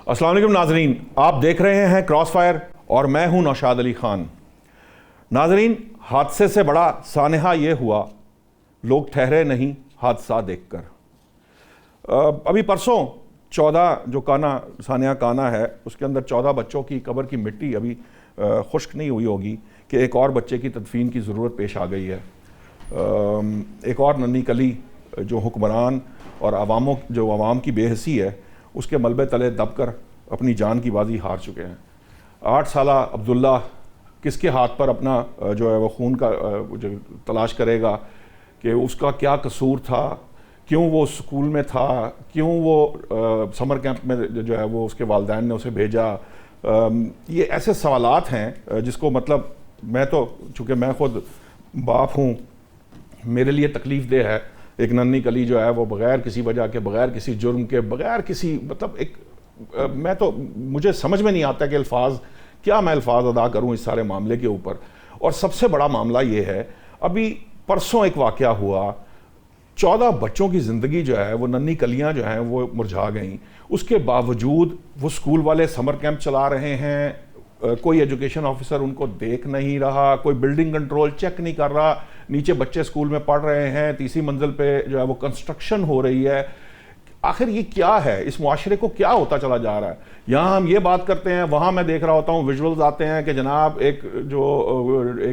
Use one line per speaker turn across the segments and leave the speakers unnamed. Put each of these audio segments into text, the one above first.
अस्सलाम वालेकुम नाजरीन, आप देख रहे हैं क्रॉस फायर और मैं हूं नौशाद अली खान। नाजरीन, हादसे से बड़ा सानहा ये हुआ, लोग ठहरे नहीं हादसा देखकर। अभी परसों 14 जो सानहा काना है उसके अंदर 14 बच्चों की कब्र की मिट्टी अभी खुश्क नहीं हुई होगी कि एक और बच्चे की तदफीन की ज़रूरत पेश आ गई है। एक और नन्ही कली जो हुक्मरान और आवाम की बेहसी है उसके मलबे तले दबकर अपनी जान की बाजी हार चुके हैं। 8 साला अब्दुल्ला किसके हाथ पर अपना जो है वो खून का जो तलाश करेगा कि उसका क्या कसूर था, क्यों वो स्कूल में था, क्यों वो समर कैंप में जो है वो उसके वालिदैन ने उसे भेजा। ये ऐसे सवालात हैं जिसको मतलब मैं तो चूँकि मैं ख़ुद बाप हूँ, मेरे लिए तकलीफ़ देह है। एक नन्ही कली जो है वो बग़ैर किसी वजह के, बग़ैर किसी जुर्म के, बग़ैर किसी मतलब मैं तो मुझे समझ में नहीं आता कि क्या मैं अल्फाज अदा करूँ इस सारे मामले के ऊपर। और सबसे बड़ा मामला ये है, अभी परसों एक वाक़या हुआ, 14 बच्चों की ज़िंदगी जो है वो नन्ही कलियाँ जो हैं वो मुरझा गईं। उसके बावजूद वो स्कूल वाले समर कैंप चला रहे हैं, कोई एजुकेशन ऑफिसर उनको देख नहीं रहा, कोई बिल्डिंग कंट्रोल चेक नहीं कर रहा। नीचे बच्चे स्कूल में पढ़ रहे हैं, तीसरी मंजिल पे जो है वो कंस्ट्रक्शन हो रही है। आखिर ये क्या है, इस मुआशरे को क्या होता चला जा रहा है? यहाँ हम ये बात करते हैं, वहाँ मैं देख रहा होता हूँ विजुअल्स आते हैं कि जनाब एक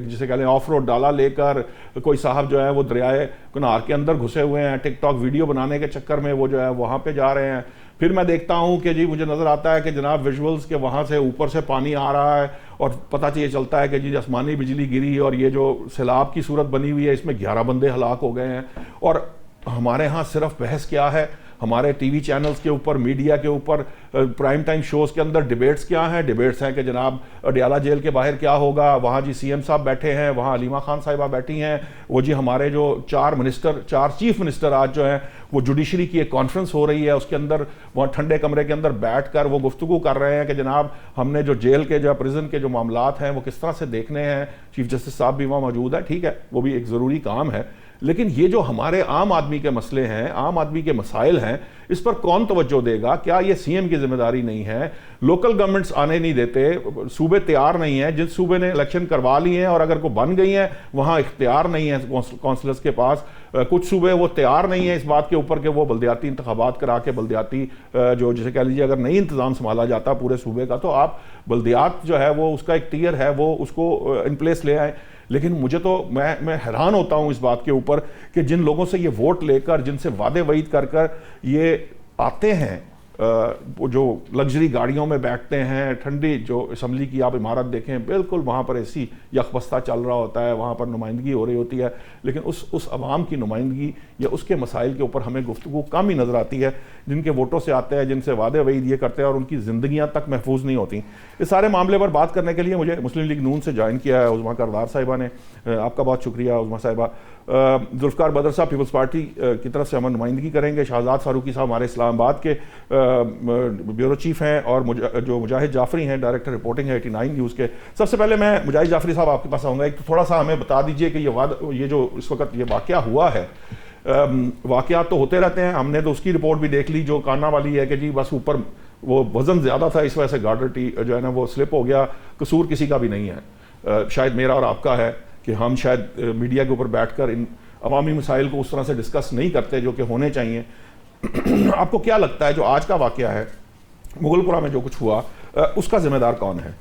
जिसे कह लें ऑफ रोड डाला लेकर कोई साहब जो है वो दरियाए कुनार के अंदर घुसे हुए हैं, टिकटॉक वीडियो बनाने के चक्कर में वो जो है वहाँ पे जा रहे हैं। फिर मैं देखता हूँ कि जी मुझे नज़र आता है कि जनाब विजुअल्स के वहाँ से ऊपर से पानी आ रहा है और पता ये चलता है कि जी आसमानी बिजली गिरी और ये जो सैलाब की सूरत बनी हुई है इसमें 11 बंदे हलाक हो गए हैं। और हमारे यहाँ सिर्फ बहस क्या है, हमारे टीवी चैनल्स के ऊपर, मीडिया के ऊपर, प्राइम टाइम शोज़ के अंदर डिबेट्स क्या हैं? डिबेट्स हैं कि जनाब अडियाला जेल के बाहर क्या होगा, वहाँ जी सीएम साहब बैठे हैं, वहाँ अलीमा खान साहिबा बैठी हैं, वो जी हमारे जो 4 चीफ मिनिस्टर आज जो हैं वो जुडिशरी की एक कॉन्फ्रेंस हो रही है, उसके अंदर वहाँ ठंडे कमरे के अंदर बैठ कर वो गुफ्तगू कर रहे हैं कि जनाब हमने जो जेल के जो प्रिजन के जो मामलात हैं वो किस तरह से देखने हैं। चीफ जस्टिस साहब भी वहाँ मौजूद है, ठीक है, वो भी एक ज़रूरी काम है। लेकिन ये जो हमारे आम आदमी के मसले हैं, आम आदमी के मसाइल हैं, इस पर कौन तवज्जो देगा? क्या ये सीएम की जिम्मेदारी नहीं है? लोकल गवर्नमेंट्स आने नहीं देते, सूबे तैयार नहीं हैं। जिस सूबे ने इलेक्शन करवा लिए हैं और अगर को बन गई हैं वहाँ इख्तियार नहीं है कौंसलर्स के पास। कुछ सूबे वो तैयार नहीं है इस बात के ऊपर कि वो बल्दियाती इंतखाबात करा के बल्दियाती जो जिसे कह लीजिए अगर नहीं इंतज़ाम संभाला जाता पूरे सूबे का तो आप बल्दियात जो है वो उसका एक टीयर है वो उसको इन प्लेस ले आए। लेकिन मुझे तो मैं हैरान होता हूँ इस बात के ऊपर कि जिन लोगों से ये वोट लेकर, जिनसे वादे वईद कर कर ये आते हैं, वो जो लग्जरी गाड़ियों में बैठते हैं, ठंडी जो असम्बली की आप इमारत देखें बिल्कुल वहाँ पर ऐसी यकबस्ता चल रहा होता है, वहाँ पर नुमाइंदगी हो रही होती है, लेकिन उस अवाम की नुमाइंदगी या उसके मसाइल के ऊपर हमें गुफ्तगू कम ही नज़र आती है, जिनके वोटों से आते हैं, जिनसे वादे वईद ये करते हैं और उनकी ज़िंदगियाँ तक महफूज नहीं होती। इस सारे मामले पर बात करने के लिए मुझे मुस्लिम लीग नून से ज्वाइन किया है उज़्मा करदार साहिबा ने। आपका बहुत शुक्रिया उज़्मा साहिबा। जुल्फ़िकार बदर साहब पीपल्स पार्टी की तरफ से हम नुमाइंदगी करेंगे। शाहजाद फारूकी साहब हमारे इस्लामाबाद के ब्यूरो चीफ हैं और जो मुजाहिद जाफरी हैं डायरेक्टर रिपोर्टिंग है 89 न्यूज़ के। सबसे पहले मैं मुजाहिद जाफरी साहब आपके पास आऊँगा, एक तो थोड़ा सा हमें बता दीजिए कि ये जो इस वक्त ये वाक़या हुआ है, वाक़यात तो होते रहते हैं, हमने तो उसकी रिपोर्ट भी देख ली जो काना वाली है कि जी बस ऊपर वो वज़न ज़्यादा था इस वजह से गार्डर टी जो है ना वो स्लिप हो गया, कसूर किसी का भी नहीं है, शायद मेरा और आपका है कि हम शायद मीडिया के ऊपर बैठकर इन अवामी मसाइल को उस तरह से डिस्कस नहीं करते जो कि होने चाहिए। आपको क्या लगता है जो आज का वाक़या है मुगलपुरा में जो कुछ हुआ उसका जिम्मेदार कौन है?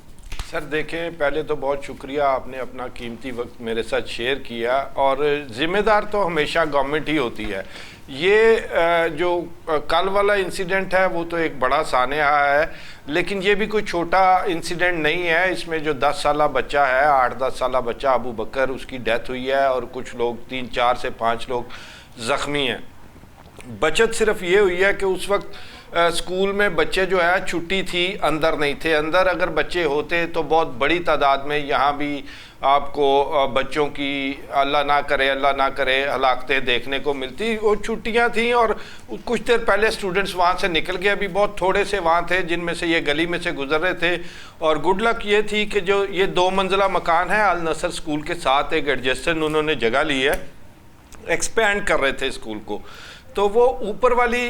सर देखें, पहले तो बहुत शुक्रिया, आपने अपना कीमती वक्त मेरे साथ शेयर किया और ज़िम्मेदार तो हमेशा गवर्नमेंट ही होती है। ये जो कल वाला इंसिडेंट है वो तो एक बड़ा सानहा है, लेकिन ये भी कोई छोटा इंसिडेंट नहीं है। इसमें जो 10 साला बच्चा है, 8-10 साला बच्चा अबू बकर, उसकी डेथ हुई है और कुछ लोग 3-4 से 5 लोग ज़ख्मी हैं। बचत सिर्फ ये हुई है कि उस वक्त स्कूल में बच्चे जो है छुट्टी थी, अंदर नहीं थे। अंदर अगर बच्चे होते तो बहुत बड़ी तादाद में यहाँ भी आपको बच्चों की अल्लाह ना करे हलाकतें देखने को मिलती। वो छुट्टियाँ थी और कुछ देर पहले स्टूडेंट्स वहाँ से निकल गए, अभी बहुत थोड़े से वहाँ थे जिनमें से ये गली में से गुजर रहे थे। और गुड लक ये थी कि जो ये 2 मंजिला मकान है अल नसर स्कूल के साथ एक एडजस्टेंट उन्होंने जगह ली है, एक्सपैंड कर रहे थे स्कूल को, तो वो ऊपर वाली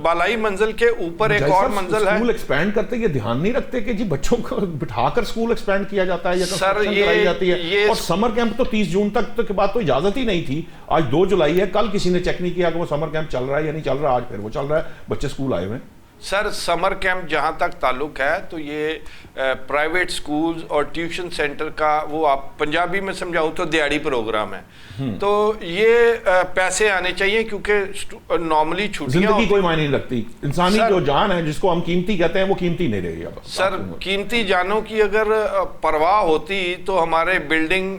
बालाई मंजिल के ऊपर एक और मंजिल है।
स्कूल एक्सपेंड करते ये ध्यान नहीं रखते कि जी बच्चों को बिठाकर स्कूल एक्सपेंड किया जाता है या कंस्ट्रक्शन कराई जाती है। और समर कैंप तो 30 जून तक के बाद तो इजाजत ही नहीं थी। आज 2 जुलाई है, कल किसी ने चेक नहीं किया कि वो समर कैंप चल रहा है या नहीं चल रहा, आज फिर वो चल रहा है, बच्चे स्कूल आए हुए हैं।
सर समर कैंप जहाँ तक ताल्लुक है तो ये प्राइवेट स्कूल्स और ट्यूशन सेंटर का, वो आप पंजाबी में समझाऊँ तो दिहाड़ी प्रोग्राम है। तो ये पैसे आने चाहिए क्योंकि नॉर्मली छुट्टियां
जिंदगी कोई मायने नहीं रखती। इंसानी जो जान है जिसको हम कीमती कहते हैं वो कीमती नहीं रही अब।
सर कीमती जानों की अगर परवाह होती तो हमारे बिल्डिंग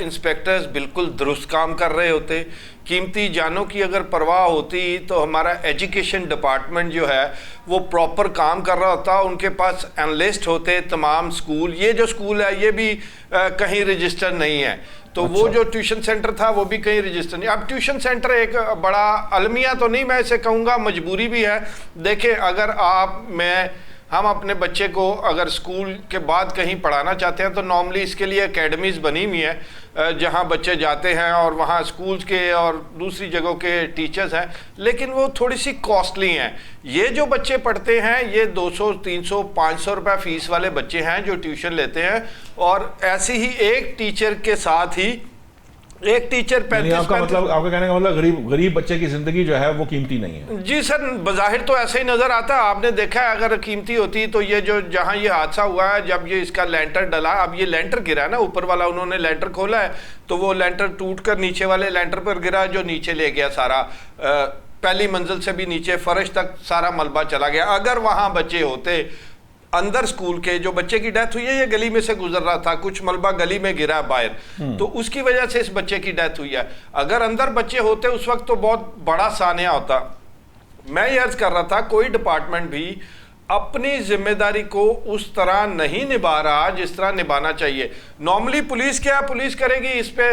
इंस्पेक्टर्स बिल्कुल दुरुस्त काम कर रहे होते। कीमती जानों की अगर परवाह होती तो हमारा एजुकेशन डिपार्टमेंट जो है वो प्रॉपर काम कर रहा होता। उनके पास एनालिस्ट होते तमाम स्कूल। ये जो स्कूल है ये भी कहीं रजिस्टर नहीं है, तो अच्छा। वो जो ट्यूशन सेंटर था वो भी कहीं रजिस्टर नहीं। अब ट्यूशन सेंटर एक बड़ा अलमिया तो नहीं, मैं इसे कहूँगा मजबूरी भी है। देखिए अगर हम अपने बच्चे को अगर स्कूल के बाद कहीं पढ़ाना चाहते हैं तो नॉर्मली इसके लिए एकेडमीज़ बनी हुई है जहां बच्चे जाते हैं और वहां स्कूल्स के और दूसरी जगहों के टीचर्स हैं, लेकिन वो थोड़ी सी कॉस्टली हैं। ये जो बच्चे पढ़ते हैं ये 200, 300, 500 रुपये फीस वाले बच्चे हैं जो ट्यूशन लेते हैं, और ऐसे ही एक टीचर के साथ ही एक टीचर 35
आपका कहने का मतलब गरीब बच्चे की जिंदगी जो है वो कीमती नहीं है।
जी सर, बज़ाहिर तो ऐसे ही नजर आता है। आपने देखा है अगर कीमती होती तो ये जो जहां ये हादसा हुआ है, जब ये इसका लेंटर डला, अब ये लेंटर गिरा है ना, ऊपर वाला उन्होंने लेंटर खोला है तो वो लेंटर टूटकर नीचे वाले लेंटर पर गिरा, जो नीचे ले गया सारा, पहली मंजिल से भी नीचे फर्श तक सारा मलबा चला गया। अगर वहां बच्चे होते अंदर, स्कूल के जो बच्चे की डेथ हुई है ये गली में से गुजर रहा था, कुछ मलबा गली में गिरा बाहर, तो उसकी वजह से इस बच्चे की डेथ हुई है। अगर अंदर बच्चे होते उस वक्त तो बहुत बड़ा सानिया होता। मैं ये अर्ज कर रहा था कोई डिपार्टमेंट भी अपनी जिम्मेदारी को उस तरह नहीं निभा रहा जिस तरह निभाना चाहिए। नॉर्मली पुलिस क्या पुलिस करेगी, इस पे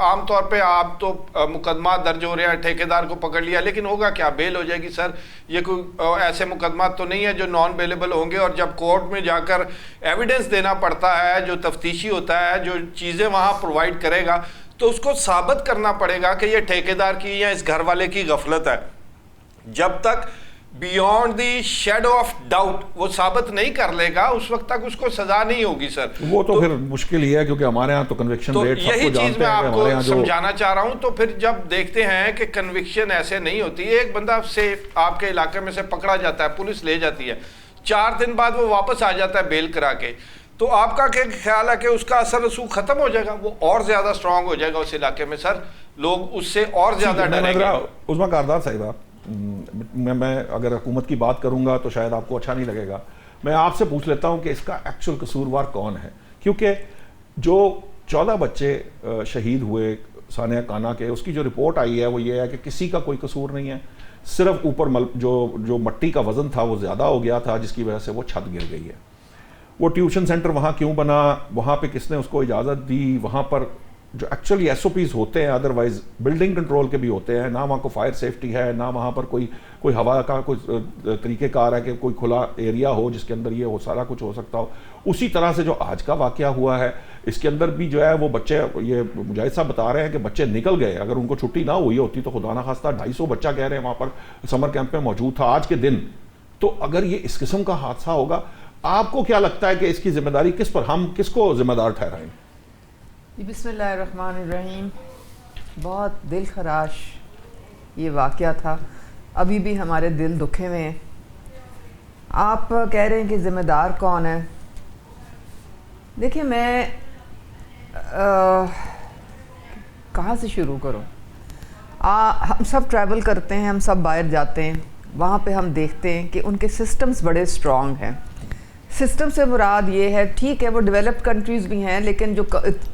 आमतौर पे आप तो मुकदमा दर्ज हो रहे हैं, ठेकेदार को पकड़ लिया, लेकिन होगा क्या, बेल हो जाएगी। सर ये कोई ऐसे मुकदमा तो नहीं है जो नॉन बेलेबल होंगे, और जब कोर्ट में जाकर एविडेंस देना पड़ता है, जो तफ्तीशी होता है, जो चीज़ें वहाँ प्रोवाइड करेगा, तो उसको साबित करना पड़ेगा कि ये ठेकेदार की या इस घर वाले की गफलत है। जब तक beyond the shadow of doubt वो साबित नहीं कर लेगा उस वक्त तक उसको सजा नहीं होगी। सर
वो तो फिर मुश्किल ही है, क्योंकि हमारे यहाँ तो कन्विक्शन रेट
यही चीज मैं आपको समझाना चाह रहा हूं। तो फिर जब देखते हैं कि कन्विक्शन ऐसे नहीं होती, एक बंदा से आपके इलाके में से पकड़ा जाता है, पुलिस ले जाती है, 4 दिन बाद वो वापस आ जाता है बेल करा के, तो आपका क्या ख्याल है कि उसका असर रसूख खत्म हो जाएगा, वो और ज्यादा स्ट्रांग हो जाएगा उस इलाके में। सर लोग उससे और ज्यादा डरेंगे।
उस्मा कारदार साहिबा, मैं अगर हुकूमत की बात करूंगा तो शायद आपको अच्छा नहीं लगेगा, मैं आपसे पूछ लेता हूं कि इसका एक्चुअल कसूरवार कौन है। क्योंकि जो 14 बच्चे शहीद हुए सानिया काना के, उसकी जो रिपोर्ट आई है वो ये है कि किसी का कोई कसूर नहीं है, सिर्फ ऊपर जो मट्टी का वजन था वो ज़्यादा हो गया था जिसकी वजह से वो छत गिर गई है। वो ट्यूशन सेंटर वहाँ क्यों बना, वहाँ पे किसने उसको इजाज़त दी, वहाँ पर जो एक्चुअली SOPs होते हैं, अदरवाइज बिल्डिंग कंट्रोल के भी होते हैं ना, वहाँ को फायर सेफ्टी है ना, वहाँ पर कोई हवा का कोई तरीक़ेकार है कि कोई खुला एरिया हो जिसके अंदर ये हो सारा कुछ हो सकता हो। उसी तरह से जो आज का वाक़या हुआ है इसके अंदर भी जो है वो बच्चे, ये मुजाहिद साहब बता रहे हैं कि बच्चे निकल गए, अगर उनको छुट्टी ना हुई होती तो खुदा ना खास्ता 250 बच्चा कह रहे हैं वहाँ पर समर कैंप में मौजूद था आज के दिन। तो अगर ये इस किस्म का हादसा होगा, आपको क्या लगता है कि इसकी जिम्मेदारी किस पर, हम किसको जिम्मेदार ठहराएं?
बिस्मिल्लाहिर्रहमानिर्रहीम। बहुत दिल खराश ये वाक़या था, अभी भी हमारे दिल दुखे में हैं। आप कह रहे हैं कि ज़िम्मेदार कौन है। देखिए मैं कहाँ से शुरू करूँ। हम सब ट्रैवल करते हैं, हम सब बाहर जाते हैं, वहाँ पे हम देखते हैं कि उनके सिस्टम्स बड़े स्ट्रॉन्ग हैं। सिस्टम से मुराद ये है, ठीक है वो डेवलप्ड कंट्रीज़ भी हैं, लेकिन जो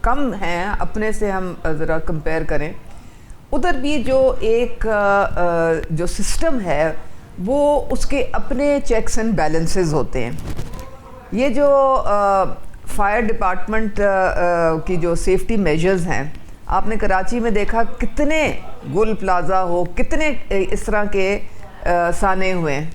कम हैं अपने से हम ज़रा कंपेयर करें, उधर भी जो एक जो सिस्टम है वो उसके अपने चेक्स एंड बैलेंसेस होते हैं। ये जो फायर डिपार्टमेंट की जो सेफ्टी मेजर्स हैं, आपने कराची में देखा कितने गुल प्लाजा हो, कितने इस तरह के साने हुए हैं,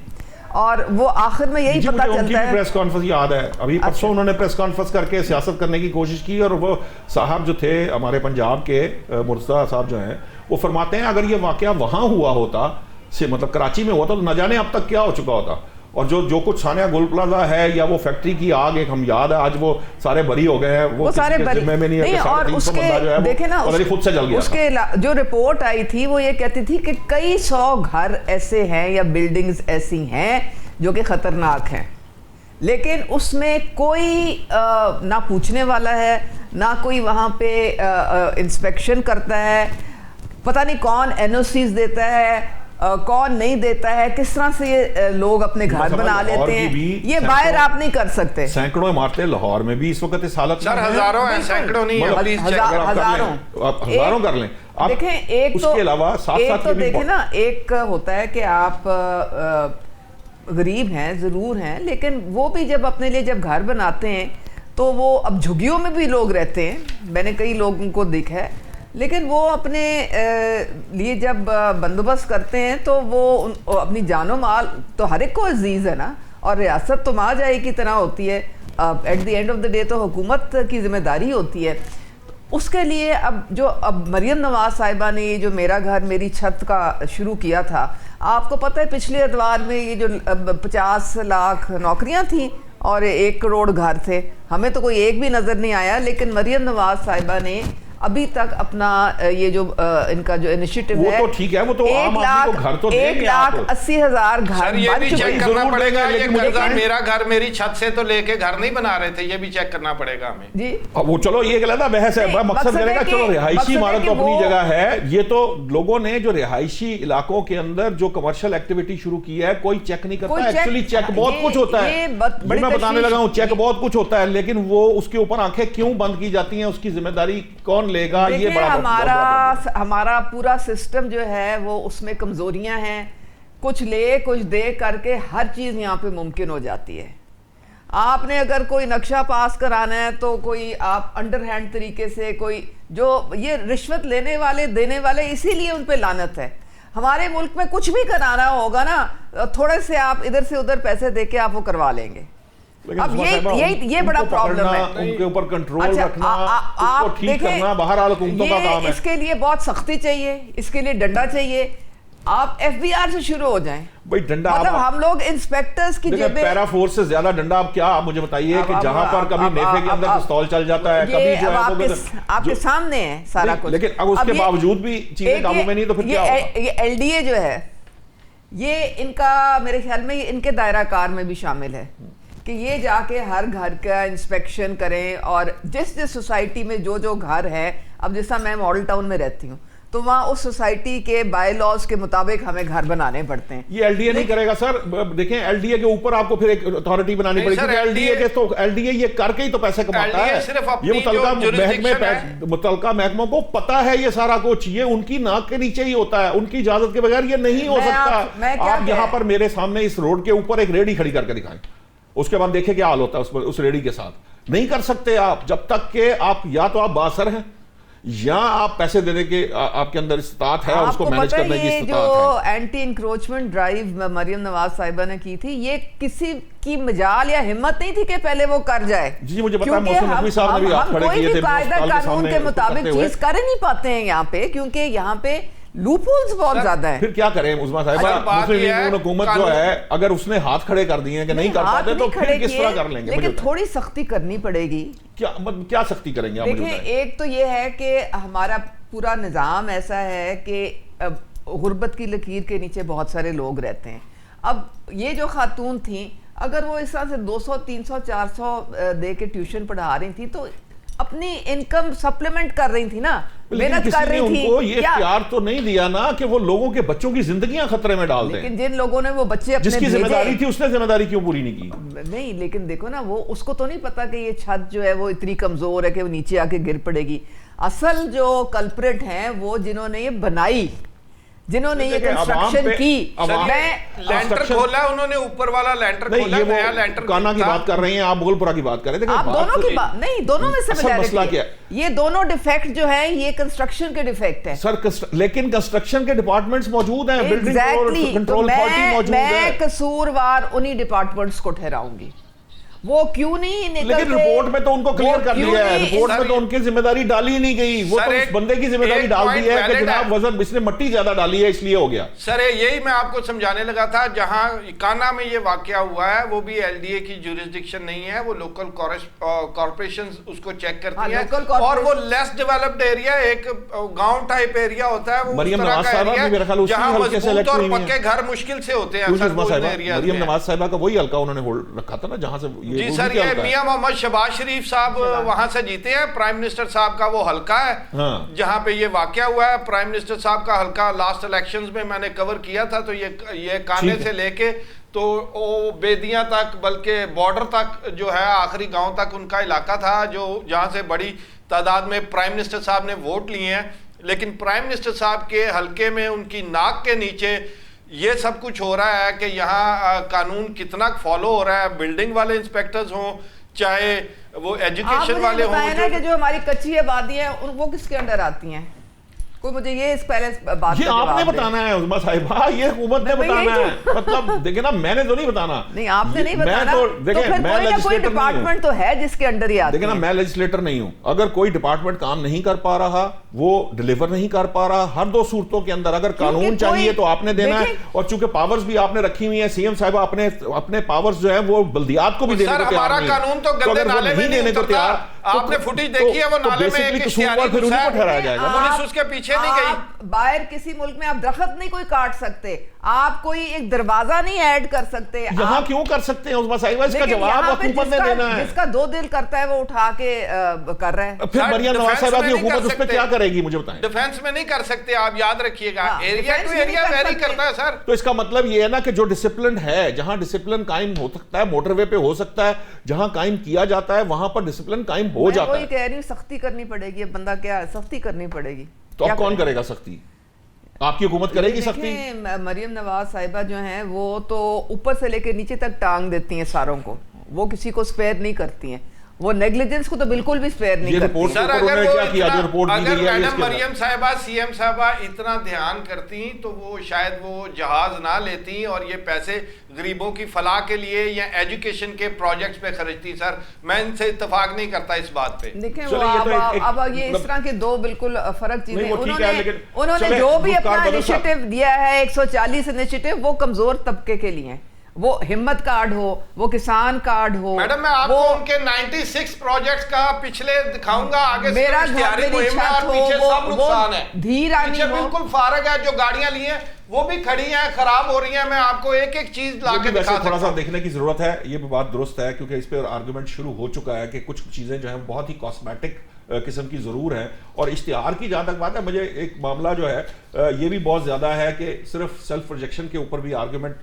और वो आखिर में यही पता चलता है।
प्रेस कॉन्फ्रेंस याद है अभी परसों उन्होंने प्रेस कॉन्फ्रेंस करके सियासत करने की कोशिश की, और वो साहब जो थे हमारे पंजाब के मुर्तज़ा साहब जो हैं वो फरमाते हैं अगर ये वाक़या वहाँ हुआ होता से मतलब कराची में हुआ था तो न जाने अब तक क्या हो चुका होता। और जो कुछ सानिया गोल प्लाजा है या वो फैक्ट्री की आग, एक हम याद है आज वो सारे बरी हो गए हैं, वो
सारे बरी
में नहीं है।
और उसके देखे ना
खुद से जल गया।
उसके जो रिपोर्ट आई थी वो ये कहती थी कि कई 100 घर ऐसे हैं या बिल्डिंग्स ऐसी हैं जो कि खतरनाक हैं, लेकिन उसमें कोई ना पूछने वाला है, ना कोई वहाँ पे इंस्पेक्शन करता है, पता नहीं कौन एनओसीज देता है, कौन नहीं देता है, किस तरह से ये लोग अपने घर बना लेते हैं, ये बाहर आप नहीं कर सकते।
सैकड़ों इमारतें लाहौर में भी इस वक्त इस हालत में,
हजारों हैं, सैकड़ों नहीं,
हजारों कर लें।
देखें एक
उसके अलावा साथ
तो देखें ना, एक होता है कि आप गरीब हैं ज़रूर हैं, लेकिन वो भी जब अपने लिए जब घर बनाते हैं तो वो, अब झुग्गियों में भी लोग रहते हैं, मैंने कई लोगों को देखा है, लेकिन वो अपने लिए जब बंदोबस्त करते हैं तो वो अपनी जानो माल तो हर एक को अजीज़ है ना, और रियासत तो महाजाई की तरह होती है, at the end of the day तो हुकूमत की जिम्मेदारी होती है। उसके लिए अब मरियम नवाज साहिबा ने ये जो मेरा घर मेरी छत का शुरू किया था, आपको पता है पिछले अदवार में ये जो 50 लाख नौकरियां थी और 1 करोड़ घर थे, हमें तो कोई एक भी नज़र नहीं आया, लेकिन मरियम नवाज साहिबा ने अभी तक अपना ये जो इनका जो इनिशिएटिव है,
वो तो ठीक है, वो तो आम आदमी को घर तो देंगे आप।
1,80,000 घर
ये भी चेक करना पड़ेगा, ये मेरा घर मेरी छत से तो लेके घर नहीं बना रहे थे, ये भी चेक करना पड़ेगा हमें जी।
वो चलो ये गलत बहस है, मकसद करेगा चलो रिहायशी इमारत तो अपनी जगह है, ये तो लोगों ने जो रिहायशी इलाकों के अंदर जो कमर्शियल एक्टिविटी शुरू की है कोई चेक नहीं करता। एक्चुअली चेक बहुत कुछ होता है, मैं बताने लगा हूँ, चेक बहुत कुछ होता है, लेकिन वो उसके ऊपर आंखें क्यों बंद की जाती हैं, उसकी जिम्मेदारी कौन लेगा, ये बड़ा
हमारा पूरा सिस्टम जो है वो उसमें कमजोरियां हैं, कुछ ले कुछ दे करके हर चीज यहाँ पे मुमकिन हो जाती है। आपने अगर कोई नक्शा पास कराना है तो कोई आप अंडरहैंड तरीके से, कोई जो ये रिश्वत लेने वाले देने वाले, इसीलिए उन पे लानत है। हमारे मुल्क में कुछ भी कराना होगा ना, थोड़े से आप इधर से उधर पैसे दे के आप वो करवा लेंगे। अब ये बड़ा प्रॉब्लम है,
उनके ऊपर कंट्रोल रखना, उसको ठीक करना बहरहाल हुकूमतों का काम है।
इसके लिए बहुत सख्ती चाहिए, इसके लिए डंडा चाहिए। आप एफबीआर से शुरू हो जाएं
भाई, डंडा
मतलब हम लोग इंस्पेक्टर्स की जेबें,
पैरा फोर्स से ज्यादा डंडा आप क्या, आप मुझे बताइए कि जहां पर कभी नेफे के अंदर पिस्तौल चल जाता है, कभी जो है
आपके सामने है सारा कुछ,
लेकिन अब उसके बावजूद भी चीजें काबू में नहीं, तो फिर क्या होगा?
ये एलडीए जो है ये इनका मेरे ख्याल में इनके दायरा कार में भी शामिल है कि ये जाके हर घर का इंस्पेक्शन करें, और जिस सोसाइटी में जो घर है, अब जैसा मैं मॉडल टाउन में रहती हूँ तो वहाँ उस सोसाइटी के बाय लॉज के मुताबिक हमें घर बनाने पड़ते हैं।
ये एलडीए नहीं करेगा सर, देखें एलडीए के ऊपर आपको फिर एक अथॉरिटी बनानी पड़ेगी। एलडीए के तो एलडीए ये करके ही तो पैसे कमाता है, ये मुतलका महकमों को पता है ये सारा कुछ, ये उनकी नाक के नीचे ही होता है, उनकी इजाजत के बगैर ये नहीं हो सकता। आप यहाँ पर मेरे सामने इस रोड के ऊपर एक रेडी खड़ी करके दिखाएं, उसके बाद देखें क्या हाल होता है उस रेडी के साथ। नहीं कर सकते आप जब तक कि आप या तो आप बासर हैं या आप पैसे देने के आपके अंदर इस्तात है और उसको मैनेज करने की इस्तात है।
जो anti encroachment drive Maryam Nawaz साहिबा ने की थी, ये किसी की मजाल या हिम्मत नहीं थी कि पहले वो कर जाए।
जी मुझे पता है, मौसम नकवी साहब ने भी हाथ खड़े किए थे,
कायदा कानून के मुताबिक चीज कर नहीं पाते हैं यहाँ पे, क्योंकि यहाँ पे लूपहोल्स बहुत ज्यादा है।
फिर क्या करें उज़मा साहिबा, मुस्लिम लीग हुकूमत जो है अगर उसने हाथ खड़े कर दिए हैं कि नहीं कर पाते तो फिर किस तरह कर लेंगे?
लेकिन थोड़ी सख्ती करनी पड़ेगी।
क्या सख्ती करेंगे आप?
देखिए एक तो ये है कि हमारा पूरा निज़ाम ऐसा है कि गुर्बत की लकीर के नीचे बहुत सारे लोग रहते हैं। अब ये जो खातून थी, अगर वो इस तरह से 200 300 400 दे के ट्यूशन पढ़ा रही थी तो अपनी इनकम सप्लीमेंट कर रही थी ना, मेहनत कर रही थी।
उनको ये प्यार तो नहीं दिया ना कि वो लोगों के बच्चों की जिंदगियां खतरे में डाल दें।
लेकिन जिन लोगों ने वो बच्चे अपने
जिसकी जिम्मेदारी थी उसने जिम्मेदारी क्यों पूरी नहीं की?
नहीं, लेकिन देखो ना, वो उसको तो नहीं पता कि ये छत जो है वो इतनी कमजोर है कि वो नीचे आके गिर पड़ेगी। असल जो कल्प्रिट हैं वो जिन्होंने ये बनाई, जिन्होंने ये कंस्ट्रक्शन की,
लैंटर खोला उन्होंने, ऊपर वाला लैंटर खोला, नया लैंटर।
काना की बात कर रहे हैं आप, गोलपुरा की बात कर रहे थे।
आप दोनों की बात नहीं, दोनों में से
मसला क्या है?
ये दोनों डिफेक्ट जो है ये कंस्ट्रक्शन के डिफेक्ट है
सर, लेकिन कंस्ट्रक्शन के डिपार्टमेंट्स मौजूद हैं, बिल्डिंग कंट्रोल अथॉरिटी मौजूद है।
मैं कसूरवार उन्हीं डिपार्टमेंट्स को ठहराऊंगी। वो क्यों नहीं निकलते?
लेकिन रिपोर्ट में तो उनको क्लियर कर दिया है, रिपोर्ट में तो उनकी जिम्मेदारी डाली ही नहीं गई, वो तो उस बंदे की जिम्मेदारी डाल दी है कि जनाब वजन इसने मट्टी ज्यादा डाली है इसलिए हो गया।
सर यही मैं आपको समझाने लगा था, जहां काना में ये वाकया हुआ है वो भी एलडीए की ज्यूरिसडिक्शन नहीं है, वो लोकल कॉर्पोरेशन उसको चेक करती है, और वो लेस डेवलप्ड एरिया, एक गांव टाइप एरिया होता है, वो
मरियम नवाज साहिबा भी मेरे ख्याल
जहां
हल्के से
मजबूत और
इलेक्ट हुई
पक्के घर मुश्किल से होते हैं।
मरियम नवाज साहिबा का वही हल्का उन्होंने होल्ड रखा था ना, जहां से
जी सर, ये मियां मोहम्मद शहबाज शरीफ साहब वहां से जीते हैं, प्राइम मिनिस्टर साहब का वो हल्का है जहां पे ये वाकया हुआ है। प्राइम मिनिस्टर साहब का हल्का लास्ट इलेक्शंस में मैंने कवर किया था, तो ये काने से लेके तो वो बेदियां तक, बल्कि बॉर्डर तक जो है आखिरी गांव तक उनका इलाका था, जो जहां से बड़ी तादाद में प्राइम मिनिस्टर साहब ने वोट लिए हैं। लेकिन प्राइम मिनिस्टर साहब के हल्के में उनकी नाक के नीचे ये सब कुछ हो रहा है कि यहाँ कानून कितना फॉलो हो रहा है, बिल्डिंग वाले इंस्पेक्टर्स हों, चाहे वो एजुकेशन वाले हों।
ना कि जो हमारी कच्ची आबादी है वो किसके अंडर आती हैं? कोई मुझे ये इस पहले बात
ये आपने बताना है उस्मा साहिबा, ये हुकूमत ने बताना है। मतलब देखिए ना, मैंने तो नहीं बताना।
नहीं, आपने नहीं बताना।
तो देखिए, मैं लेजिस्लेटर
डिपार्टमेंट तो है जिसके अंडर ही आती है।
देखिए ना, मैं लेजिस्लेटर नहीं हूं। अगर कोई डिपार्टमेंट काम नहीं कर पा रहा, वो डिलीवर नहीं कर पा रहा, हर दो सूरतों के अंदर अगर कानून चाहिए तो आपने देना है, और चूंकि पावर्स भी आपने रखी हुई है, सीएम साहिबा अपने पावर्स जो है वो बल्दियात को भी देने को तैयार नहीं है।
कानून तो गंदे नाले में नहीं देने को तैयार। आपने फुटेज देखी है, वो नाले में एक
कसूरवार फिर उन्हीं को ठहराया जाएगा।
पुलिस उसके पीछे नहीं गई।
बाहर किसी मुल्क में आप दरख्त नहीं कोई काट सकते, आप कोई एक दरवाजा नहीं ऐड कर सकते।
यहाँ क्यों कर सकते हैं उस्मा साहिबा? इसका जवाब हुकूमत ने देना है।
जिसका दो दिल करता है वो उठा के कर रहे हैं।
फिर मरियम नवाज साहिबा की हुकूमत उस पर क्या करेगी मुझे बताएं।
डिफेंस में नहीं कर सकते, आप याद रखिएगा, एरिया टू एरिया वेरी करता है सर।
तो इसका मतलब ये है ना कि जो डिसिप्लिन है, जहां डिसिप्लिन कायम हो सकता है, मोटरवे पे हो सकता है, जहां कायम किया जाता है वहां पर डिसिप्लिन कायम हो जाता है।
वही कह रही हूं, सख्ती करनी पड़ेगी। अब बंदा क्या है, सख्ती करनी पड़ेगी।
तो अब कौन करेगा सख्ती? आपकी हुकूमत करेगी सख्ती?
मरियम नवाज साहिबा जो हैं वो तो ऊपर से लेकर नीचे तक टांग देती हैं सारों को, वो किसी को स्पेयर नहीं करती हैं, वो नेग्लिजेंस को तो बिल्कुल भी स्पेयर नहीं करती।
सर अगर मैडम मरियम साहिबा सीएम साहिबा इतना ध्यान करती तो वो शायद वो जहाज ना लेती और ये पैसे गरीबों की फलाह के लिए या एजुकेशन के प्रोजेक्ट्स पे खर्चती। सर मैं इनसे इत्तेफाक नहीं करता इस बात पे।
देखें वो अब ये इस तरह के दो बिल्कुल फर्क चीजें। उन्होंने जो भी अपना इनिशिएटिव दिया है 140 इनिशिएटिव, वो कमजोर तबके के लिए, वो हिम्मत कार्ड हो, वो किसान कार्ड हो।
मैडम मैं आपको उनके 96 प्रोजेक्ट्स का पिछले दिखाऊंगा, आगे
मेरा घर मेरी छत हो, वो धीरानी हो,
बिल्कुल फारग है। जो गाड़ियां ली हैं वो भी खड़ी हैं, खराब हो रही हैं। मैं आपको एक एक चीज लाके दिखा सकता हूं।
थोड़ा सा देखने की जरूरत है, ये बात दुरुस्त है, क्योंकि इस पे आर्गुमेंट शुरू हो चुका है कि कुछ चीजें जो है बहुत ही कॉस्मेटिक किस्म की जरूर है। और इश्तिहार की जहां तक बात है, मुझे एक मामला जो है ये भी बहुत ज्यादा है कि सिर्फ सेल्फ प्रोजेक्शन के ऊपर भी आर्गुमेंट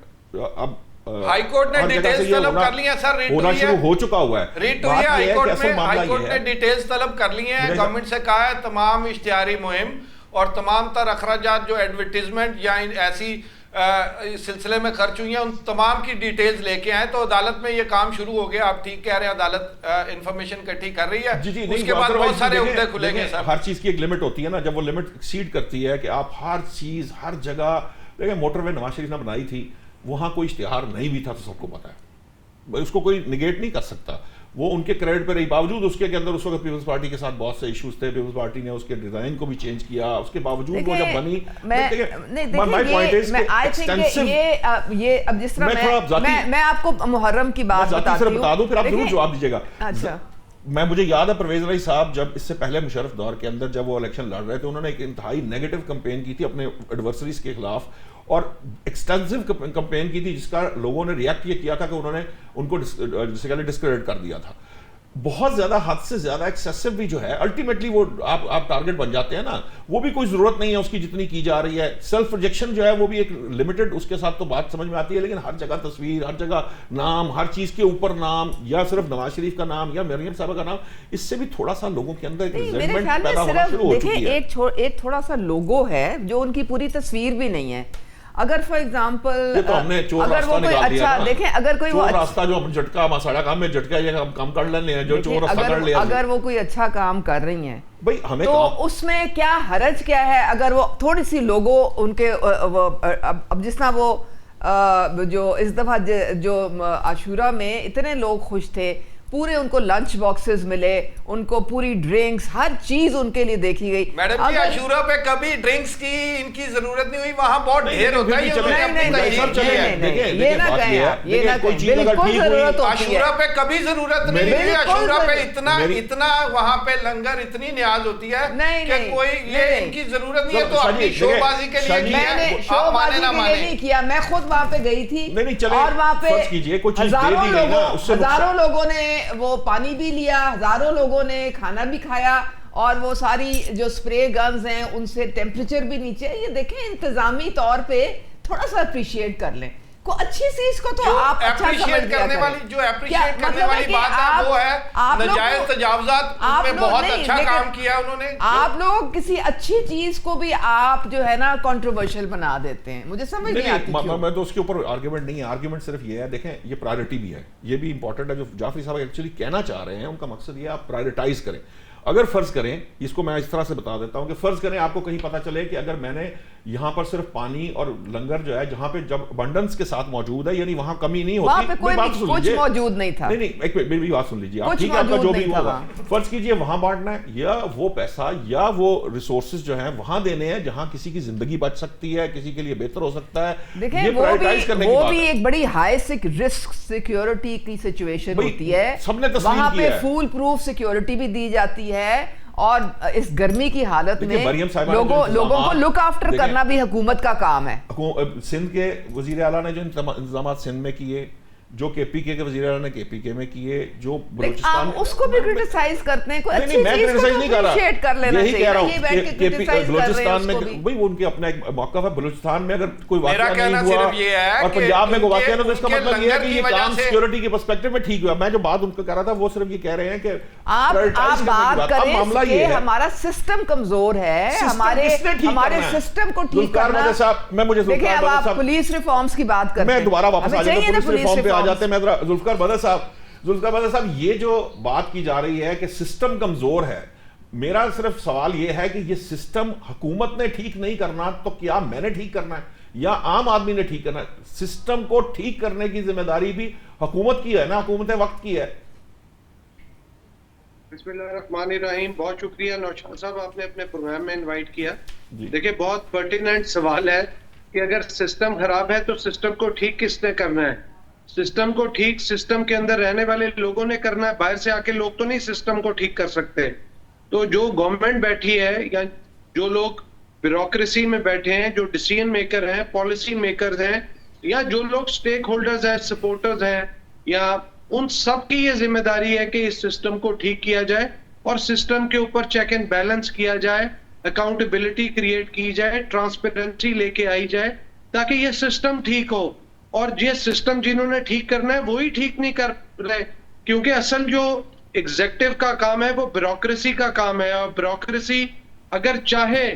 अब
हाई कोर्ट ने डिटेल्स तलब कर ली है सर,
होना शुरू हो चुका हुआ है।
रीट हुई है हाई कोर्ट में, हाई कोर्ट ने डिटेल्स तलब कर ली है। गवर्नमेंट से कहा है तमाम इश्तिहारी मुहिम और तमाम तर अखराजात जो एडवर्टीजमेंट या ऐसी सिलसिले में खर्च हुई हैं, उन तमाम की डिटेल्स लेके आए। तो अदालत में ये काम शुरू हो गया। आप ठीक कह रहे हैं, अदालत इंफॉर्मेशन इकट्ठी कर रही है।
जी,
उसके बाद बहुत सारे उम्मीदें खुलेंगे सर।
हर चीज की एक लिमिट होती है ना, जब वो लिमिट एक्सीड करती है कि आप हर चीज हर जगह, देखिए मोटरवे नवाज शरीफ ने बनाई थी, वहां कोई इश्तिहार नहीं भी था तो सबको पता है, उसको कोई निगेट नहीं कर सकता। वो उनके क्रेडिट पे रही, बावजूद उसके अंदर उस वक्त पीपल्स पार्टी के साथ बहुत से इश्यूज थे। पीपल्स पार्टी ने उसके डिजाइन को भी चेंज किया, उसके बावजूद वो जब बनी।
ये अब जिस तरह मैं आपको मुहर्रम की बात
बता दूं, फिर आप जरूर जवाब दीजिएगा।
अच्छा,
मुझे याद है परवेज राय साहब जब इससे पहले मुशर्रफ दौर के अंदर जब वो इलेक्शन लड़ रहे थे, उन्होंने एक इंतहाई नेगेटिव कैंपेन की थी अपने एडवर्सरीज के खिलाफ, और एक्सटेंसिव कैंपेन की थी, जिसका लोगों ने रिएक्ट ये किया था कि उन्होंने उनको डिस्क्रेडिट कर दिया था। बहुत ज्यादा, हद से ज्यादा एक्सेसिव भी जो है, अल्टीमेटली वो आप टारगेट बन जाते हैं ना, वो भी कोई जरूरत नहीं है उसकी जितनी की जा रही है। सेल्फ प्रोजेक्शन जो है वो भी एक लिमिटेड, उसके साथ तो बात समझ में आती है, लेकिन हर जगह तस्वीर, हर जगह नाम, हर चीज के ऊपर नाम, या सिर्फ नवाज शरीफ का नाम या मरियम साहबा का नाम, इससे भी थोड़ा सा लोगों के अंदर रिजेंटमेंट पैदा होना शुरू हो चुकी है।
एक थोड़ा सा लोगो है जो उनकी पूरी तस्वीर भी नहीं है। अगर फॉर एग्जांपल
ये तो हमने चोर रास्ता निकाल दिया ना।
देखें, अगर कोई
चोर रास्ता जो हम झटका मसाला काम में झटका ये हम काम कर लेने हैं, जो चोर रास्ता कर लिया,
अगर वो कोई अच्छा काम कर रही हैं
भाई हमें
तो उसमें क्या हरज क्या है? अगर वो थोड़ी सी लोगो उनके अब जिस तरह वो जो इस दफ़ा जो आशूरा में इतने लोग खुश थे, पूरे उनको लंच बॉक्सेस मिले, उनको पूरी ड्रिंक्स, हर चीज उनके लिए देखी गई।
मैडम जी, आशूरा पे कभी ड्रिंक्स की इनकी जरूरत नहीं हुई, वहां बहुत ढेर होता है।
ये ना कहें, ये ना कहें, बिल्कुल जरूरत होती है।
आशूरा पे कभी जरूरत नहीं है, आशूरा पे इतना वहां पे लंगर, इतनी न्याज होती है कि कोई ये इनकी जरूरत नहीं है। तो अपनी शोबाजी के लिए
मैंने शोबाजी के लिए नहीं किया, मैं खुद वहां पे गई थी और वहां पे हजारों लोगों ने वो पानी भी लिया, हजारों लोगों ने खाना भी खाया, और वो सारी जो स्प्रे गन्स हैं उनसे टेम्परेचर भी नीचे। ये देखें, इंतजामी तौर पे थोड़ा सा अप्रिशिएट कर लें को अच्छी चीज को, तो आप अच्छा समझ
करने वाली जो अप्रिशिएट करने वाली बात है वो है नाजायज तजावुजात में बहुत अच्छा काम किया उन्होंने।
आप लोग किसी अच्छी चीज को भी आप जो है ना कंट्रोवर्शियल बना देते हैं, मुझे समझ नहीं आती क्यों।
मैं तो उसके ऊपर आर्गुमेंट नहीं है, आर्गुमेंट सिर्फ ये है, देखें ये प्रायोरिटी भी है, ये भी इंपॉर्टेंट है। जो जाफरी साहब एक्चुअली कहना चाह रहे हैं, उनका मकसद ये आप प्रायोरिटाइज करें। अगर फर्ज करें, इसको मैं इस तरह से बता देता हूं कि फर्ज करें आपको कहीं पता चले कि अगर मैंने यहां पर सिर्फ पानी और लंगर जो है जहां पे जब अबंडेंस के साथ मौजूद है, यानी वहां कमी नहीं होती,
कुछ मौजूद नहीं था।
नहीं, एक मिनट मेरी बात सुन लीजिए आप, ठीक है, आपका जो भी होगा फर्ज कीजिए वहां बांटना है, या वो पैसा या वो रिसोर्सेज जो है वहां देने हैं जहां किसी की जिंदगी बच सकती है, किसी के लिए बेहतर हो सकता है।
देखिए वो भी एक बड़ी हाई रिस्क सिक्योरिटी की सिचुएशन होती है, वहां पे फुल प्रूफ सिक्योरिटी भी दी जाती है, और इस गर्मी की हालत में लोगों को लुक आफ्टर करना भी हुकूमत का काम है।
सिंध के वजीर आला ने जो इंतजाम सिंध में किए, जो केपीके के वजीर आला ने केपीके में किए, जो बलूचिस्तान में,
उसको भी क्रिटिसाइज करते हैं, कोई अच्छी चीज को अप्रिशिएट कर लेना चाहिए।
यही कह रहा हूं, बलूचिस्तान में भाई वो उनके अपना एक मौका है। बलूचिस्तान में अगर कोई वाकया नहीं हुआ और पंजाब में कोई वाकया नहीं, तो इसका मतलब ये है कि ये काम सिक्योरिटी के पर्सपेक्टिव में ठीक हुआ। मैं जो बात उनको कह रहा था वो सिर्फ ये कह रहे हैं कि
आप बात करें कि हमारा सिस्टम कमजोर है, हमारे सिस्टम को ठीक करना।
मैं मुझे
देखिए, अब आप पुलिस रिफॉर्म्स की बात करते हैं,
मैं दोबारा वापस आ जाता हूं पुलिस रिफॉर्म पे आ जाते हैं। मैं जुल्फिकार बदर साहब, ये जो बात की जा रही है कि सिस्टम कमजोर है, मेरा सिर्फ सवाल ये है कि ये सिस्टम हुकूमत ने ठीक नहीं करना, तो क्या मैंने ठीक करना है या आम आदमी ने ठीक करना है? सिस्टम को ठीक करने की जिम्मेदारी भी हुकूमत की है ना, हुकूमत वक्त की है।
बिस्मिल्लाहिर्रहमानिर्रहीम, बहुत शुक्रिया नौशाद साहब, आपने अपने प्रोग्राम में इनवाइट किया। देखिए, बहुत पर्टिनेंट सवाल है कि अगर सिस्टम खराब है तो सिस्टम को ठीक किसने करना है? सिस्टम को ठीक सिस्टम के अंदर रहने वाले लोगों ने करना है, बाहर से आके लोग तो नहीं सिस्टम को ठीक कर सकते। तो जो गवर्नमेंट बैठी है या जो लोग ब्यूरोक्रेसी में बैठे हैं, जो डिसीजन मेकर हैं, पॉलिसी मेकर्स हैं, या जो लोग स्टेक होल्डर्स हैं, सपोर्टर्स हैं, या उन सब की ये जिम्मेदारी है कि इस सिस्टम को ठीक किया जाए और सिस्टम के ऊपर चेक एंड बैलेंस किया जाए, अकाउंटेबिलिटी क्रिएट की जाए, ट्रांसपेरेंसी लेके आई जाए, ताकि ये सिस्टम ठीक हो। और ये सिस्टम जिन्होंने ठीक करना है वही ठीक नहीं कर रहे, क्योंकि असल जो एग्जीक्यूटिव का काम है वो ब्यूरोक्रेसी का काम है, और ब्यूरोक्रेसी अगर चाहे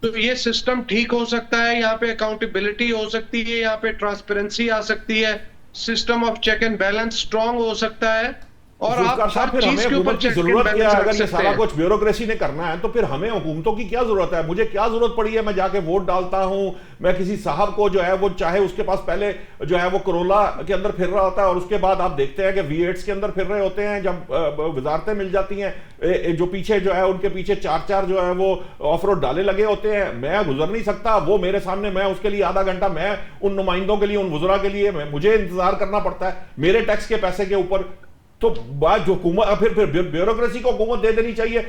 तो ये सिस्टम ठीक हो सकता है, यहाँ पे अकाउंटेबिलिटी हो सकती है, यहाँ पे ट्रांसपेरेंसी आ सकती है, system of check and balance strong हो सकता है, और आप हर चीज के ऊपर चेक एंड बैलेंस
अगर ये सारा कुछ ब्यूरोक्रेसी ने करना है तो फिर हमें हुकूमतों की क्या जरूरत है? मुझे क्या जरूरत पड़ी है मैं जाके वोट डालता हूं, मैं किसी साहब को जो है वो चाहे उसके पास पहले जो है वो करोला के अंदर फिर रहा होता है और उसके बाद आप देखते हैं कि V8 के अंदर फिर रहे होते हैं, जब वजारतें मिल जाती हैं, जो पीछे जो है उनके पीछे चार जो है वो ऑफ रोड डाले लगे होते हैं, मैं गुजर नहीं सकता, वो मेरे सामने, मैं उसके लिए आधा घंटा, मैं उन नुमाइंदों के लिए, उन वज़रा के लिए मुझे इंतजार करना पड़ता है मेरे टैक्स के पैसे के ऊपर। तो बात जो हुकूमत फिर ब्यूरोक्रेसी को हुकूमत दे देनी चाहिए।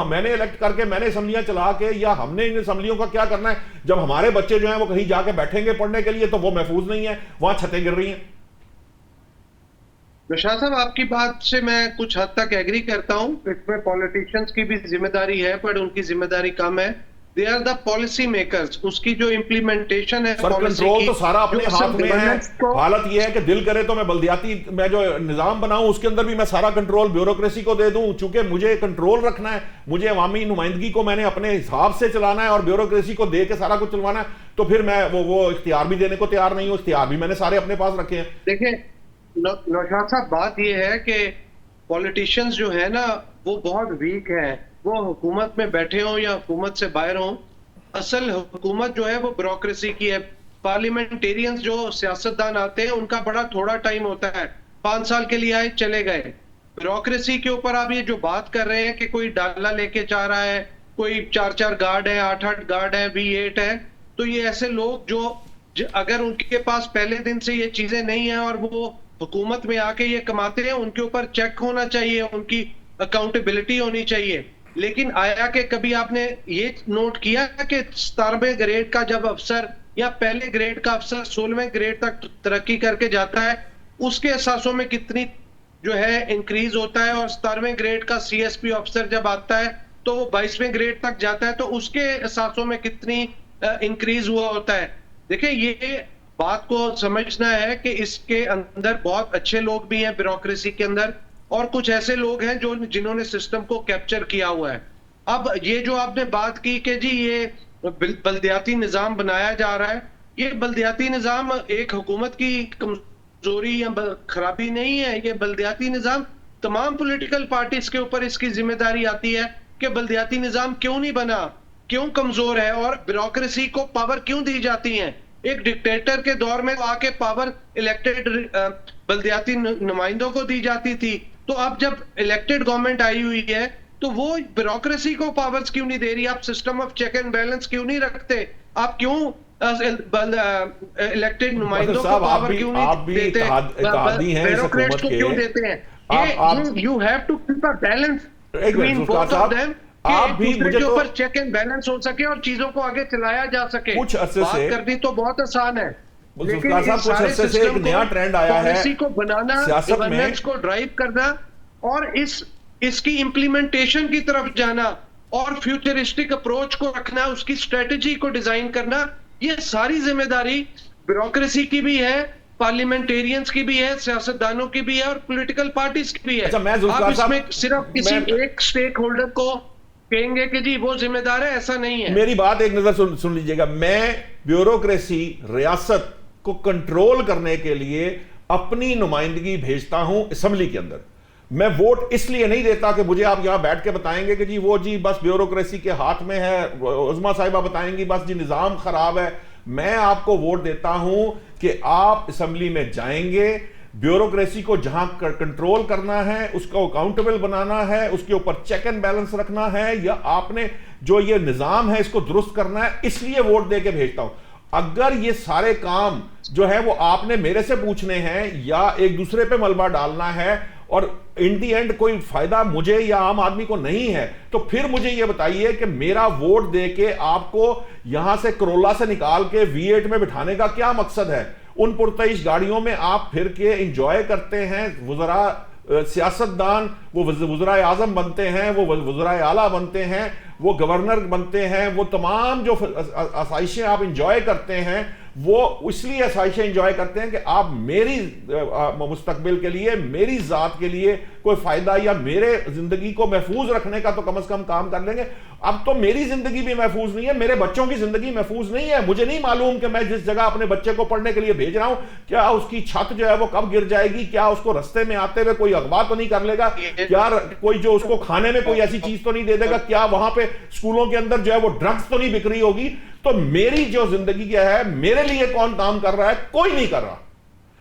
मैंने इलेक्ट करके, मैंने असेंबलियां चला के, या हमने इन असेंबलियों का क्या करना है? जब हमारे बच्चे जो हैं वो कहीं जाके बैठेंगे पढ़ने के लिए तो वो महफूज नहीं है, वहां छतें गिर रही हैं।
नौशाद साहब, आपकी बात से मैं कुछ हद तक एग्री करता हूं, इसमें पॉलिटिशियंस की भी जिम्मेदारी है, पर उनकी जिम्मेदारी कम है। They are the policy makers, उसकी जो इम्प्लीमेंटेशन है,
कंट्रोल तो सारा अपने हाथ में है। हालत यह है कि दिल करे तो मैं बल्दियाती मैं जो निजाम बनाऊं उसके अंदर भी मैं सारा कंट्रोल ब्यूरोक्रेसी को दे दूं, चूंकि मुझे कंट्रोल रखना है, मुझे अवामी नुमाइंदगी को मैंने अपने हिसाब से चलाना है और ब्यूरोक्रेसी को दे के सारा कुछ चलवाना है, तो फिर मैं वो इख्तियार भी देने को तैयार नहीं हूं। इख्तियार भी मैंने सारे अपने पास रखे हैं।
देखिए नौशाद साहब, बात यह है कि पॉलिटिशियंस जो है ना वो बहुत वीक है, वो हुकूमत में बैठे हों या हुकूमत से बाहर हों। असल हुकूमत जो है वो ब्यूरोक्रेसी की है, पार्लियामेंटेरियंस जो सियासतदान आते हैं उनका बड़ा थोड़ा टाइम होता है, 5 साल के लिए आए चले गए। ब्यूरोक्रेसी के ऊपर आप ये जो बात कर रहे हैं कि कोई डाला लेके जा रहा है, कोई 4-4 गार्ड है, 8-8 गार्ड है, V8 है, तो ये ऐसे लोग जो अगर उनके पास पहले दिन से ये चीजें नहीं है और वो हुकूमत में आके ये कमाते हैं, उनके ऊपर चेक होना चाहिए, उनकी अकाउंटेबिलिटी होनी चाहिए। लेकिन आया कि कभी आपने ये नोट किया कि 17वें ग्रेड का जब अफसर या पहले ग्रेड का अफसर 16वें ग्रेड तक तरक्की करके जाता है, उसके एहसासों में कितनी जो है इंक्रीज होता है, और 17वें ग्रेड का CSP अफसर जब आता है तो वो 22वें ग्रेड तक जाता है तो उसके एहसासों में कितनी इंक्रीज हुआ होता है। देखिए, ये बात को समझना है कि इसके अंदर बहुत अच्छे लोग भी हैं ब्यूरोक्रेसी के अंदर, और कुछ ऐसे लोग हैं जो जिन्होंने सिस्टम को कैप्चर किया हुआ है। अब ये जो आपने बात की कि जी ये बल्दियाती निजाम बनाया जा रहा है, ये बल्दियाती निजाम एक हुकूमत की कमजोरी या खराबी नहीं है। ये बल्दियाती निजाम तमाम पॉलिटिकल पार्टीज के ऊपर इसकी जिम्मेदारी आती है कि बल्दियाती निजाम क्यों नहीं बना, क्यों कमजोर है, और ब्यूरोक्रेसी को पावर क्यों दी जाती है। एक डिक्टेटर के दौर में आके पावर इलेक्टेड बल्दियाती नुमाइंदों को दी जाती थी, तो अब जब इलेक्टेड गवर्नमेंट आई हुई है तो वो ब्यूरोक्रेसी को पावर्स क्यों नहीं दे रही? आप system of check and balance क्यों नहीं रखते? आप क्यों इलेक्टेड नुमाइंदों को पावर क्यों नहीं देते? ब्यूरोक्रेट्स को क्यों देते हैं? You have to keep a balance between both of them, आप भी मुझे ऊपर चेक एंड बैलेंस हो सके और चीजों को आगे चलाया जा सके।
कुछ अरसे से
करनी तो बहुत आसान है,
लेकिन कुछ अरसे से एक नया ट्रेंड आया है,
पॉलिसी को बनाना, गवर्नेंस को ड्राइव करना और इसकी इंप्लीमेंटेशन की तरफ जाना और फ्यूचरिस्टिक अप्रोच को रखना, उसकी स्ट्रेटेजी को डिजाइन करना, ये सारी जिम्मेदारी ब्यूरोक्रेसी की भी है, पार्लियामेंटेरियंस की भी है, सियासतदानों की भी है और पॉलिटिकल पार्टीज की भी है। आप इसमें सिर्फ किसी एक स्टेक होल्डर को कहेंगे कि जी वो जिम्मेदार है, ऐसा नहीं है।
मेरी बात एक नजर सुन लीजिएगा। मैं ब्यूरोक्रेसी रियासत को कंट्रोल करने के लिए अपनी नुमाइंदगी भेजता हूं असेंबली के अंदर। मैं वोट इसलिए नहीं देता कि मुझे आप यहां बैठ के बताएंगे कि जी वो जी बस ब्यूरोक्रेसी के हाथ में है, उज़मा साहिबा बताएंगी बस जी निजाम खराब है। मैं आपको वोट देता हूं कि आप असेंबली में जाएंगे, ब्यूरोक्रेसी को जहां कंट्रोल करना है, उसको अकाउंटेबल बनाना है, उसके ऊपर चेक एंड बैलेंस रखना है, या आपने जो ये निजाम है इसको दुरुस्त करना है, इसलिए वोट दे के भेजता हूं। अगर ये सारे काम जो है वो आपने मेरे से पूछने हैं या एक दूसरे पे मलबा डालना है और इन दी एंड कोई फायदा मुझे या आम आदमी को नहीं है, तो फिर मुझे ये बताइए कि मेरा वोट दे के आपको यहां से करोला से निकाल के V8 में बिठाने का क्या मकसद है? उन पुरतईश गाड़ियों में आप फिर के इंजॉय करते हैं, वुज़रा सियासतदान वो वुज़रा आज़म बनते हैं, वो वुज़रा आला बनते हैं, वो गवर्नर बनते हैं, वो तमाम जो आसाइशें आप इंजॉय करते हैं वो इसलिए आसाइशें इंजॉय करते हैं कि आप मेरी मुस्तकबिल के लिए, मेरी ज़ात के लिए कोई फ़ायदा या मेरे ज़िंदगी को महफूज रखने का तो कम से कम काम कर लेंगे। अब तो मेरी ज़िंदगी भी महफूज नहीं है, मेरे बच्चों की ज़िंदगी महफूज नहीं है। मुझे नहीं मालूम कि मैं जिस जगह अपने बच्चे को पढ़ने के लिए भेज रहा हूं, क्या उसकी छत जो है वो कब गिर जाएगी, क्या उसको रास्ते में आते हुए कोई अगवा तो नहीं कर लेगा, क्या कोई जो उसको खाने में कोई ऐसी चीज तो नहीं दे देगा, क्या वहां पे स्कूलों के अंदर जो है वो ड्रग्स तो नहीं बिक रही होगी। तो मेरी जो जिंदगी क्या है, मेरे लिए कौन काम कर रहा है? कोई नहीं कर रहा।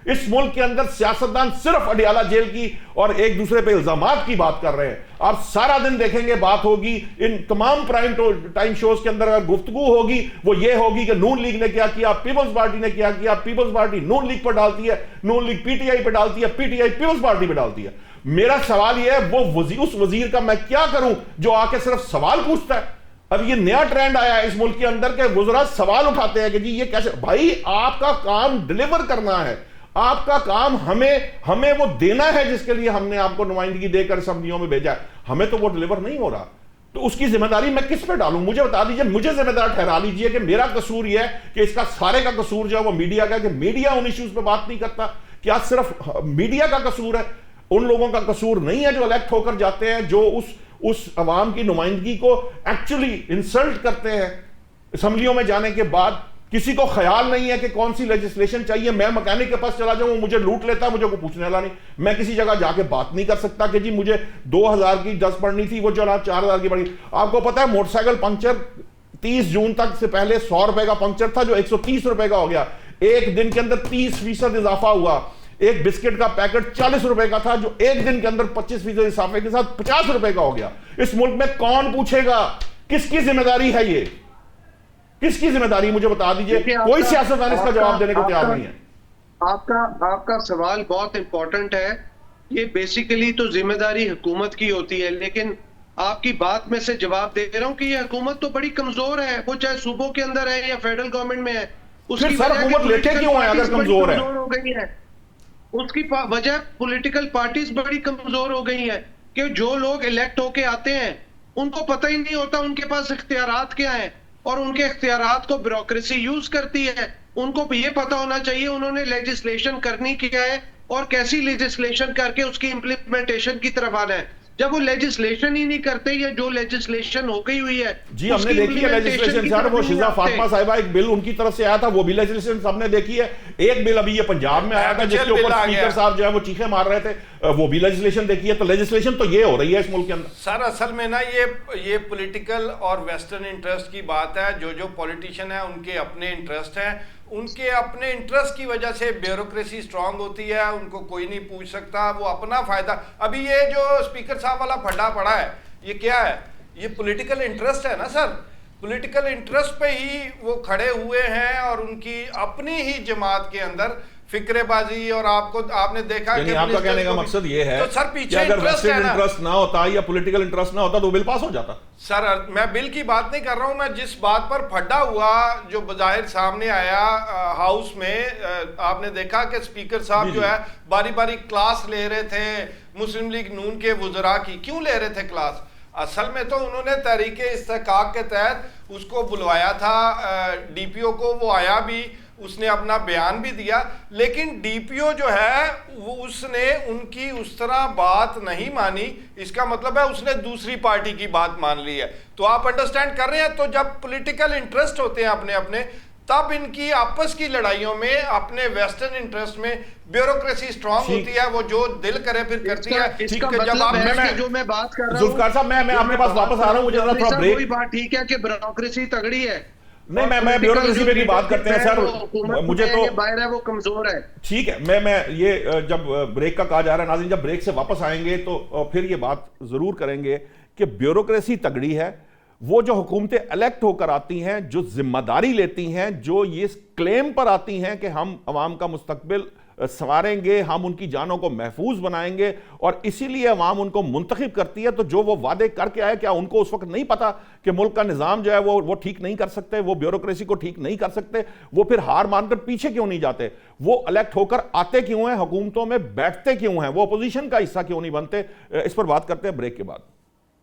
इस मुल्क के अंदर सियासतदान सिर्फ अडियाला जेल की और एक दूसरे पे इल्जामात की बात कर रहे हैं। आप सारा दिन देखेंगे बात होगी इन तमाम प्राइम टाइम शोज के अंदर, अगर गुफ्तगू होगी वो ये होगी कि नून लीग ने क्या किया, पीपल्स पार्टी ने क्या किया, पीपल्स पार्टी नून लीग पर डालती है, नून लीग पीटीआई पर डालती है, पीटीआई पीपल्स पार्टी पर डालती है। मेरा सवाल यह है, वो उस वजीर का मैं क्या करूं जो आके सिर्फ सवाल पूछता है? अब ये नया ट्रेंड आया है इस मुल्क के अंदर के वज़रा सवाल उठाते हैं कि जी ये कैसे। भाई आपका काम डिलीवर करना है, आपका काम हमें वो देना है जिसके लिए हमने आपको नुमाइंदगी देकर असेंबलियों में भेजा है। हमें तो वो डिलीवर नहीं हो रहा, तो उसकी जिम्मेदारी मैं किस पे डालूं? मुझे बता दीजिए, मुझे जिम्मेदार ठहरा लीजिए कि मेरा कसूर यह है कि इसका सारे का कसूर जो है वो मीडिया का, कि मीडिया उन इश्यूज पे बात नहीं करता। क्या सिर्फ मीडिया का कसूर है? उन लोगों का कसूर नहीं है जो इलेक्ट होकर जाते हैं, जो उस अवाम की नुमाइंदगी को एक्चुअली इंसल्ट करते हैं असेंबलियों में जाने के बाद। किसी को ख्याल नहीं है कि कौन सी लेजिस्लेशन चाहिए। मैं मैकेनिक के पास चला जाऊं, मुझे लूट लेता है, मुझे को पूछने वाला नहीं। मैं किसी जगह जाके बात नहीं कर सकता कि जी मुझे 2000 की 10 पढ़नी थी, वो जो 4000 की पड़ी। आपको पता है मोटरसाइकिल पंक्चर 30 जून तक से पहले 100 रुपए का पंक्चर था जो 130 रुपए का हो गया। एक दिन के अंदर 30% इजाफा हुआ। एक बिस्किट का पैकेट 40 रुपए का था जो एक दिन के अंदर 25% इजाफे के साथ 50 रुपए का हो गया। इस मुल्क में कौन पूछेगा? किसकी जिम्मेदारी है ये? किसकी जिम्मेदारी मुझे बता दीजिए। कोई सियासतदान इसका जवाब देने को तैयार नहीं है।
आपका सवाल बहुत इंपॉर्टेंट है। ये बेसिकली तो जिम्मेदारी हुकूमत की होती है, लेकिन आपकी बात में से जवाब दे रहा हूं कि ये हुकूमत तो बड़ी कमजोर है, वो चाहे सूबों के अंदर है या फेडरल गवर्नमेंट में है। उसकी
हुकूमत लेटे क्यों है अगर कमजोर है?
हो गई है उसकी वजह पॉलिटिकल पार्टीज बड़ी कमजोर हो गई है कि जो लोग इलेक्ट होके आते हैं उनको पता ही नहीं होता उनके पास इख्तियारात क्या है, और उनके इख्तियारात को ब्यूरोक्रेसी यूज करती है। उनको ये पता होना चाहिए उन्होंने लेजिस्लेशन करनी क्या है और कैसी लेजिस्लेशन करके उसकी इंप्लीमेंटेशन की तरफ आना है। जब वो लेजिस्लेशन ही नहीं करते या जो लेजिस्लेशन हो गई हुई है
जी हमने देखी है लेजिस्लेशन सर। वो शिजा फातिमा साहिबा एक बिल उनकी तरफ से आया था, वो भी लेजिस्लेशन सबने देखी है। एक बिल अभी ये पंजाब में आया था जिसके ऊपर स्पीकर साहब जो है वो चीखे मार रहे थे, वो भी लेजिस्लेशन देखी है। तो लेजिस्लेशन तो ये हो रही है इस मुल्क के अंदर।
सर असल में ना ये पॉलिटिकल और वेस्टर्न इंटरेस्ट की बात है। जो पॉलिटिशियन है उनके अपने इंटरेस्ट हैं, उनके अपने इंटरेस्ट की वजह से ब्यूरोक्रेसी स्ट्रांग होती है, उनको कोई नहीं पूछ सकता, वो अपना फायदा। अभी ये जो स्पीकर साहब वाला फड्डा पड़ा है ये क्या है? ये पॉलिटिकल इंटरेस्ट है ना सर। पॉलिटिकल इंटरेस्ट पे ही वो खड़े हुए हैं और उनकी अपनी ही जमात के अंदर फिक्रेबाजी। और आपने देखा कि
आपका कहने का मकसद ये है
तो सर पीछे
अगर वेस्टर्न इंटरेस्ट ना होता या पॉलिटिकल इंटरेस्ट ना होता तो बिल पास हो जाता।
सर मैं बिल की बात नहीं कर रहा हूं, मैं जिस बात पर फड्डा हुआ जो बजाहिर सामने आया हाउस में, आपने देखा कि स्पीकर साहब जो है बारी बारी क्लास ले रहे थे मुस्लिम लीग नून के वुज़रा की। क्यों ले रहे थे क्लास? असल में तो उन्होंने तहरीके इस्तेहकाक के तहत उसको बुलवाया था डीपीओ को, वो आया भी, उसने अपना बयान भी दिया, लेकिन डीपीओ जो है वो उसने उनकी उस तरह बात नहीं मानी। इसका मतलब है उसने दूसरी पार्टी की बात मान ली है। तो आप अंडरस्टैंड कर रहे हैं? तो जब पॉलिटिकल इंटरेस्ट होते हैं अपने अपने, तब इनकी आपस की लड़ाइयों में अपने वेस्टर्न इंटरेस्ट में ब्यूरोक्रेसी स्ट्रांग होती है, वो जो दिल करे फिर करती है।
जब आप जो मैं बात कर रहा हूं
जुल्फकार साहब, मैं आपके पास वापस आ रहा हूं, मुझे थोड़ा ब्रेक।
बात ठीक है कि ब्यूरोक्रेसी तगड़ी है।
नहीं मैं ब्यूरोक्रेसी पे भी बात करते हैं सर। मुझे तो
बाहर है वो कमजोर है।
ठीक है, मैं ये जब ब्रेक का कहा जा रहा है नाज़रीन, जब ब्रेक से वापस आएंगे तो फिर ये बात जरूर करेंगे कि ब्यूरोक्रेसी तगड़ी है। वो जो हुकूमतें इलेक्ट होकर आती हैं, जो जिम्मेदारी लेती हैं, जो ये क्लेम पर आती हैं कि हम अवाम का मुस्तकबिल संवारेंगे, हम उनकी जानों को महफूज बनाएंगे और इसीलिए अवाम उनको मुंतखब करती है, तो जो वो वादे करके आए क्या उनको उस वक्त नहीं पता कि मुल्क का निज़ाम जो है वो ठीक नहीं कर सकते, वो ब्यूरोक्रेसी को ठीक नहीं कर सकते? वो फिर हार मानकर पीछे क्यों नहीं जाते? वो इलेक्ट होकर आते क्यों हैं? हुकूमतों में बैठते क्यों हैं? वो अपोजिशन का हिस्सा क्यों नहीं बनते? इस पर बात करते हैं ब्रेक के बाद।